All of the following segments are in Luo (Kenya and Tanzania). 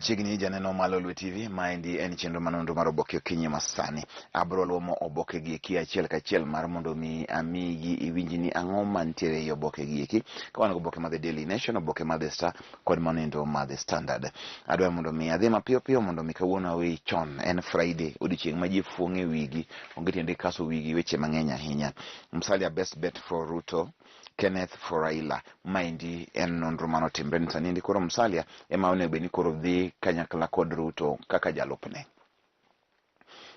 Machiegni janeno ma Lolwe TV maendi en chenro manondo mar Oboke okinyi masani. Abro luomo Oboke gi eki achiel kachiel mar mondo mi amigi iwinji ni ang'o mantiere ei Oboke gi eki. Ka wan Oboke mar The Daily Nation, Oboke mar The Star kod manondo mar The Standard. Adwa mondo mi adhi mapiyo piyo mondo mi kawuono awe chon. En Friday, odiochieng' ma ji fuong'e wigi, onge tiende kaso wigi weche mang'eny ahinya. Musalia best bet for Ruto, Kenneth for Raila. Maendi en nonro manotimre ni sani. Koro Musalia ema onego bed ni koro dhi kanyakla kod Ruto kaka jalupne.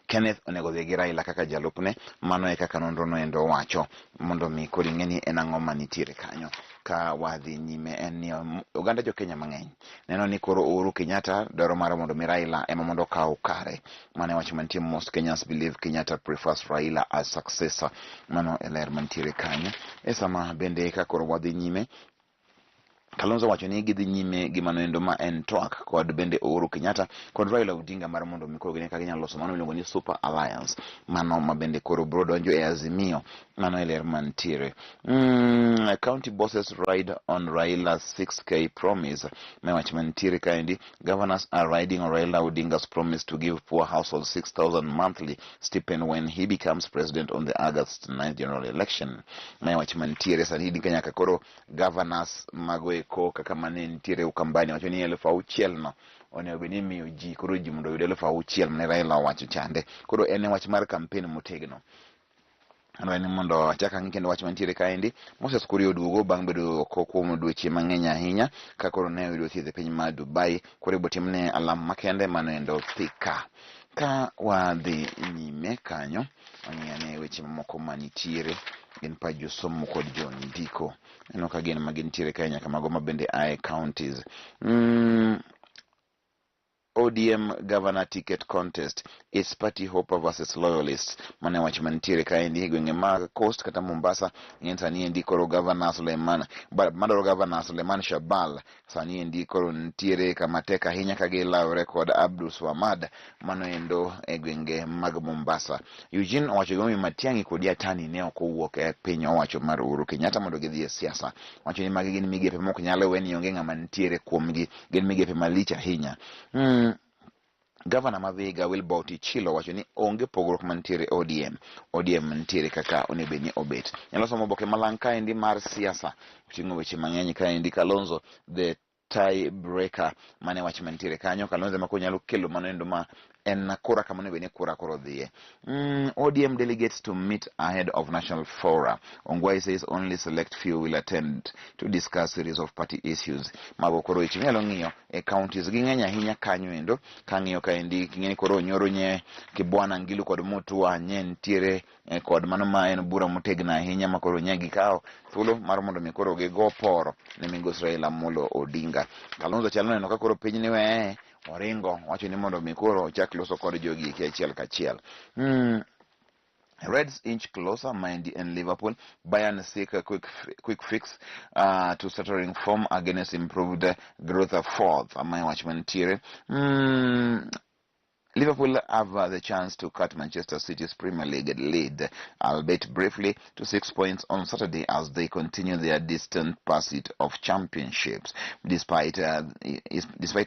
Kenneth onego dhi gi Raila kaka jalupne. Mano e kaka nonro no endo wacho, mondo mi koro ing'e ni en ang'o manitiere kanyo. Ka wadhi nyime en ni oganda jo Kenya mang'eny neno ni koro Uhuru Kenyatta dwaro mar mondo mi Raila ema mondo kaw kare. Mane wach mantie, most Kenyans believe Kenyatta prefers Raila as successor. Mano e ler mantiere kanyo. E sama bende ka koro wadhi nyime, Kalonzo wacho ni gidhi nyime gi mano endo ma en twak kod bende Uhuru Kenyatta kod Raila Odinga mar mondo mi koro gine ka ginyalo loso mano miluongo ni Super Alliance. Mano ma bende koro bro donjo e Azimio. Mano e ler mantiere. County bosses ride on Raila's 6K promise. Ma wach mantiere kaendi, governors are riding on Raila Odinga's promise to give poor households 6,000 monthly stipend when he becomes president on the August 9th general election. Ma wach mantiere sani di Kenya ka koro governors mago ko kaka mane nitiere Ukambani wacho ni 6,000 no onego bed ni miyo ji koro ji mondo oyud 6,000 ne Raila wacho chande. Koro en wach mar campaign motegno. Ni mondo achaka ng'i kendo wach mantiere kaendi. Moses Kuria oduogo bang' bedo kuom dweche mang'eny ahinya ka koro ne oyudo thieth e piny mar Dubai. Koro ibotimne alam makende mano endo thika. Ka wadhi nyime kanyo, wang'iyane weche mamoko manitiere gin pa josomo kod jondiko. Eno ka gin magintiere kae nyaka mago mabende ae counties. ODM governor ticket contest is party hopper versus loyalists. Mane wach mantiere kaendi gwenge mag Coast kata Mombasa. Ng'en sani endi koro governor Suleiman Shabal sani endi koro ntiere kama tek ahinya ka gilawre kod Abdul Swamad. Mano endo e gwenge mag Mombasa. Eugene owacho gomi Matiang'i kod Yatani ne ok owuok e piny owacho mar Uhuru Kenyatta mondo gidhi e siasa. Wacho ni magi gin migepe mok nyalo weni onge ng'ama ntiere kuomgi. Gin migepe malich ahinya. Governor Maviga Wilbert Chilo wacho ni onge pogruok mantiere ODM mantiere kaka onego bed ni obet. Nyalo somo Oboke malang' kaendi mar siasa, ting'o weche mang'eny kaendi. Kalonzo the tie breaker, mane wach mantiere kanyo. Kalonzo ma nyalo kelo mano endo ma en kura kama onego bed ni kura koro dhiye. ODM delegates to meet ahead of national fora. Ongwai says only select few will attend to discuss series of party issues. Mago koro weche minyalo ng'iyo e counties gi ng'eny ahinya kanyo endo. Ka ng'iyo kaendi king'eni koro Nyoro nye Kibwana Ngilu kod Mutua nye ntiere kod mano ma en bura motegno ahinya ma koro nye gikawo thuolo mar mondo mi koro gigo poro ne migosi Raila Amolo Odinga. Kalonzo chalo neno ka koro piny ni weye oringo wacho ni mondo mi koro chak loso kod jogi achiel kachiel. Reds inch closer mind in Liverpool. Bayern seek a quick fix to stuttering form against improved growth of fourth. My watchman tier. Liverpool have the chance to cut Manchester City's Premier League lead, albeit briefly, to 6 points on Saturday as they continue their distant pursuit of championships. Despite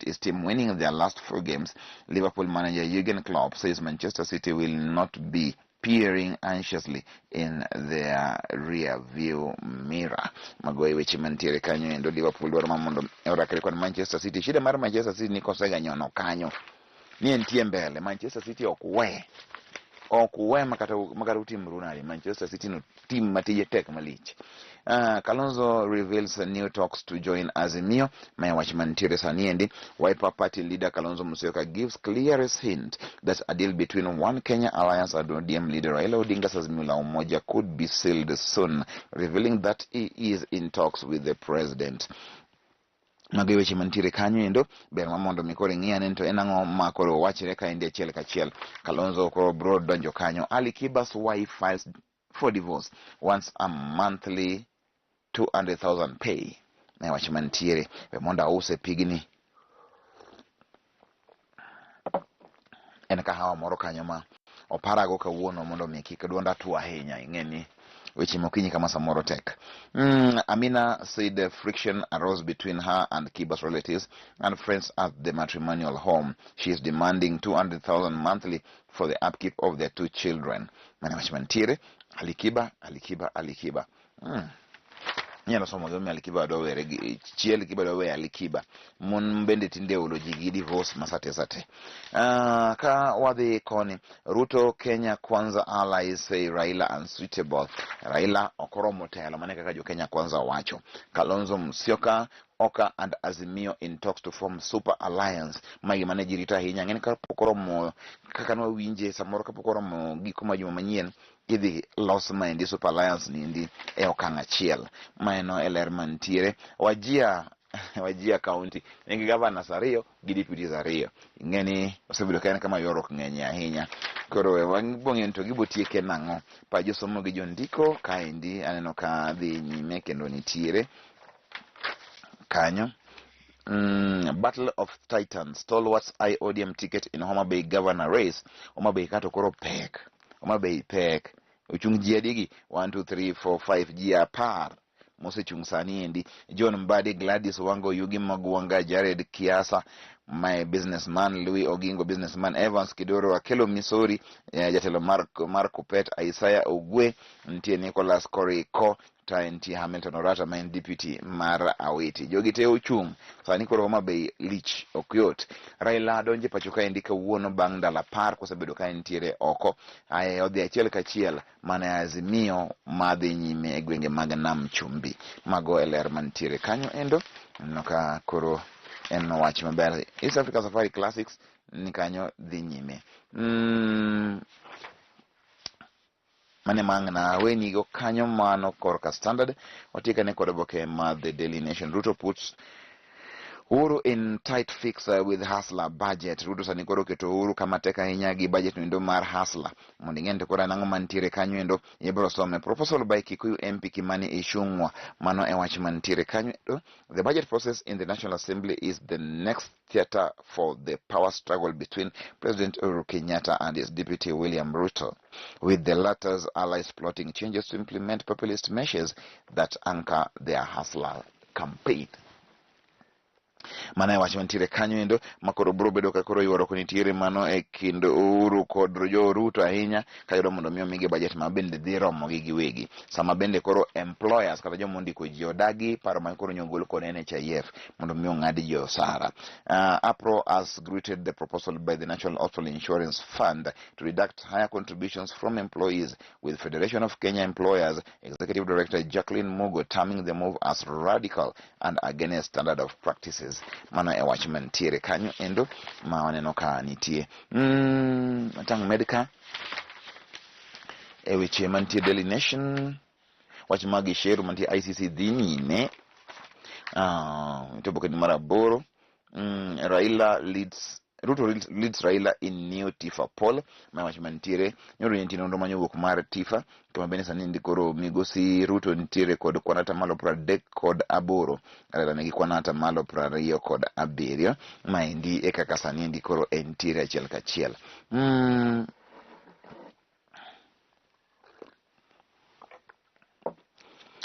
his team winning their last 4 games, Liverpool manager Jurgen Klopp says Manchester City will not be peering anxiously in their rear view mirror. Magoi weche mantiere kanyo endo. Liverpool dwaro mamondo orakre kod Manchester City. Shida mar Manchester City ni kosega nyono kanyo ni entie mbele. Manchester City ok we makata utim runali. Manchester City no team matije tek malich. Kalonzo reveals new talks to join Azimio. My watchman Tire Saniendi. Wiper Party leader Kalonzo Musyoka gives clearest hint that a deal between One Kenya Alliance and ODM leader Raila Odinga's Azimio la Umoja could be sealed soon, revealing that he is in talks with the president. Magi weche mantiere kanyo endo. Ber mamondo mikoro ng'iyane to en ang'o ma koro wachre kaendi achiel kachiel. Kalonzo koro bro donjo kanyo. Ali Kiba's wife files for divorce, wants a monthly 200,000 pay. Na wach mantiere be mondo ause pigni. En kahawa moro kanyo ma oparago kawuono mondo mi kik duonda tuo ahinya, ing'eni weche mokinyi kama samoro tek. Amina said the friction arose between her and Kiba's relatives and friends at the matrimonial home. She is demanding 200,000 monthly for the upkeep of their 2 children. Manamachmantire, Alikiba. Nyalo somo gomi Alikiba do were chiel Kiba do we Alikiba. Mon bende tinde oloji gi divorce masate. Ka wadhi koni Ruto Kenya Kwanza allies say Raila unsuitable. Raila okoro motelo mane kaka jo Kenya Kwanza wacho. Kalonzo Musyoka, Oka and Azimio in talks to form super alliance. Magi mane jirita hinya ngeni ka pokoro mo kaka no winje samoro ka pokoro mo giko majuma manyien idhi los maendi super alliance nindi e okang' achiel. Maeno eler mantiere Wajia County nigi governors ariyo gi deputies ariyo. Ing'eni osebedo kaen kama yorok ng'eny ahinya. Koro wang'bong'en to gibotieke nang'o. Pa josomo gi jondiko kaendi aneno ka dhi nyime kendo nitiere kanyo. Battle of Titans. Stalwarts eye ODM ticket in Homa Bay governor race. Homa Bay kato koro pek. Homa Bay pek. Uchung ji adigi 1 2 3 4 5 ji apar. Mose chung sani endi. John Mbadi, Gladys Wango, Yugi Magwanga, Jared Kiasa, my businessman, Louis Ogingo businessman, Evans Kidoro, Okelo Missouri, Jatelo Marco Pet, Isaiah Ogwe, Ntie Nicholas Koriko, Ntie Hamilton Orata, main deputy Mara Awiti. Jogite uchung sani koro Homa Bay lich okyot. Raila donje pachoka indika wuono bang' dala par kosebedo ka ntiere oko. Aye odhi achiel kachiel mane Azimio madhi nyime e gwenge mag Nam Chumbi. Mago eler mantiere kanyo endo. Noka koro en wach maber. East Africa Safari Classics ni kanyo dhi nyime. Mane mang'na wenigo kanyo mano korka Standard. Watika ne kod oboke ma The Daily Nation. Ruto puts Uhuru in tight fix with Hustler budget. Ruto sani koro keto Uhuru kama teka ahinya gi budget endo mar Hustler. Mondo ing'ente koro nang'o mantiere kanyo endo ibro some. Proposal by Kikuyu MP Kimani Ichung'wa mano e wach mantiere kanyo endo. The budget process in the National Assembly is the next theater for the power struggle between President Uhuru Kenyatta and his deputy William Ruto, with the latter's allies plotting changes to implement populist measures that anchor their Hustler campaign. Mana wach mantiere kanyo endo makoro bro bedo ka koro yuoro konitiere mano e kind Uhuru kod jo Ruto ahinya kayudo mondo miyo migi budget ma bende dhi romo gi giwegi. Sama bende koro employers kata jomo ndiko ji odagi paro ma koro nyongol kod NHIF mondo miyo ng'adi jo osara. APRO has greeted the proposal by the National Hospital Insurance Fund to deduct higher contributions from employees, with Federation of Kenya Employers Executive Director Jacqueline Mugo terming the move as radical and against standard of practices. Mana e wach mantiere kanyo endo ma waneno ka nitie tang' medica e weche mantie Daily Nation. Wach magi share mantie ICC dhi nyime. Toboke ni mara boro. Ruto leads Raila in new Tifa poll. Ma wach mantiere nyoro ntiere nonro manyowuok mar Tifa kama bende sani ndikoro migosi Ruto ntiere kod kwanata malo 38 Raila nigi kwanata malo 27 maendi e kaka sani ndikoro ntiere achiel kachiel.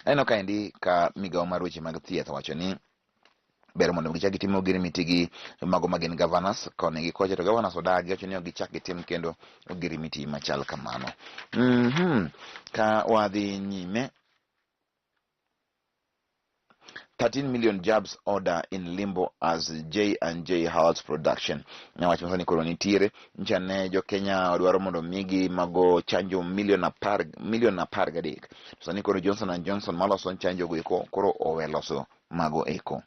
Eno kaendi ka migawo mar weche mag thieth wacho ni ber mondo gichak gitimo ogirimiti gi mago magin governors koni gi kocha to governors odagi wacho ni gichak gitim kendo ogirimiti machal kamano. Ka wadhi nyime 13 million jabs order in limbo as J&J halts production. Na wach masani koro nitiere nchane jo Kenya odwaro mondo migi mago chanjo milion 13. To sani koro Johnson & Johnson maloso chanjo go eko koro oweloso mago eko.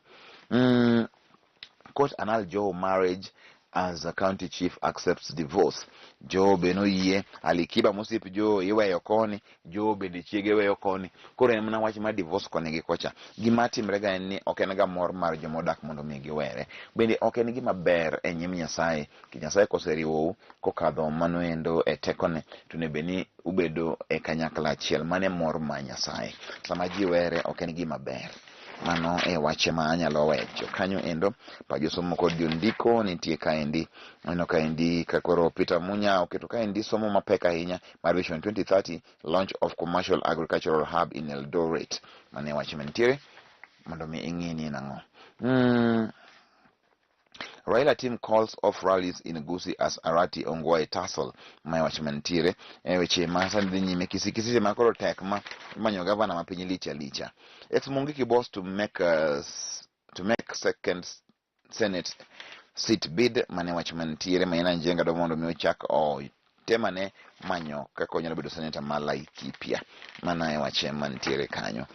Court annul Joe marriage as a county chief accepts divorce. Joe beno yie Alikiba mosip Joe iweyo koni, Joe bende chiege weyo koni. Koro en mana wach mar divorce koni gi kocha. Gima timrega en ni ok en ga mor mar jomodak mondo mi giwere. Bende ok en gima ber e nyim Nyasaye. Ki Nyasaye koseriwou kokadho mano endo e tekone to ne beni ubedo e kanyakla achiel. Mane mor ma Nyasaye. Sama ji were ok en gima ber. mano e wache ma anyalo wecho kanyo endo. Pajosomo kod jondiko nitie kaendi, aneno kaendi ka koro Peter Munya oketo kaendi somo mapek ahinya mar Vision 2030 launch of commercial agricultural hub in Eldoret. Mano e wache mantiere mondo mi ing'e ni nang'o. Raila team calls off rallies in Gusii as Arati Ongwae tussle. Ma wache mantiere weche ma sani nyime kisikisi ma koro tek ma manyo gavana ma piny licha. Ex-Mungiki boss to make second Senate seat bid. Mane wache mantiere ma ina njenga do mondo mi ochak temane manyo kaka onyalo bedo senator ma Laikipia. Mana e wache mantiere kanyo.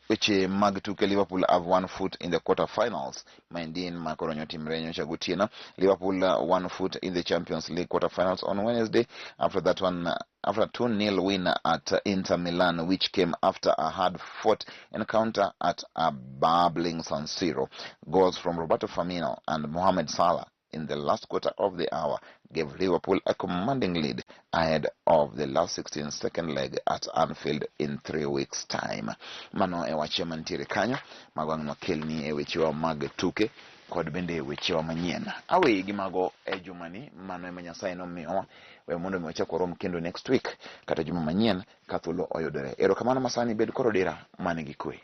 Weche mag tuke. Liverpool have 1 foot in the quarterfinals. Mindin makoronyo timre nyocha gotieno. Liverpool 1 foot in the Champions League quarterfinals on Wednesday after 2-0 win at Inter Milan, which came after a hard-fought encounter at a bubbling San Siro. Goals from Roberto Firmino and Mohamed Salah in the last quarter of the hour gave Liverpool a commanding lead ahead of the last 16-second leg at Anfield in 3 weeks' time. Mano e wache mantiere kanyo magwang' makelni e wechewa mag tuke kod bende wechewa manyien. Awe gi mago e jumani, mano ema Nyasaye nomiyowa. We mondo mi wachak warom kendo next week kata juma manyien ka thuolo oyudore. Erokamano masani, bed koro dira man gi kwe.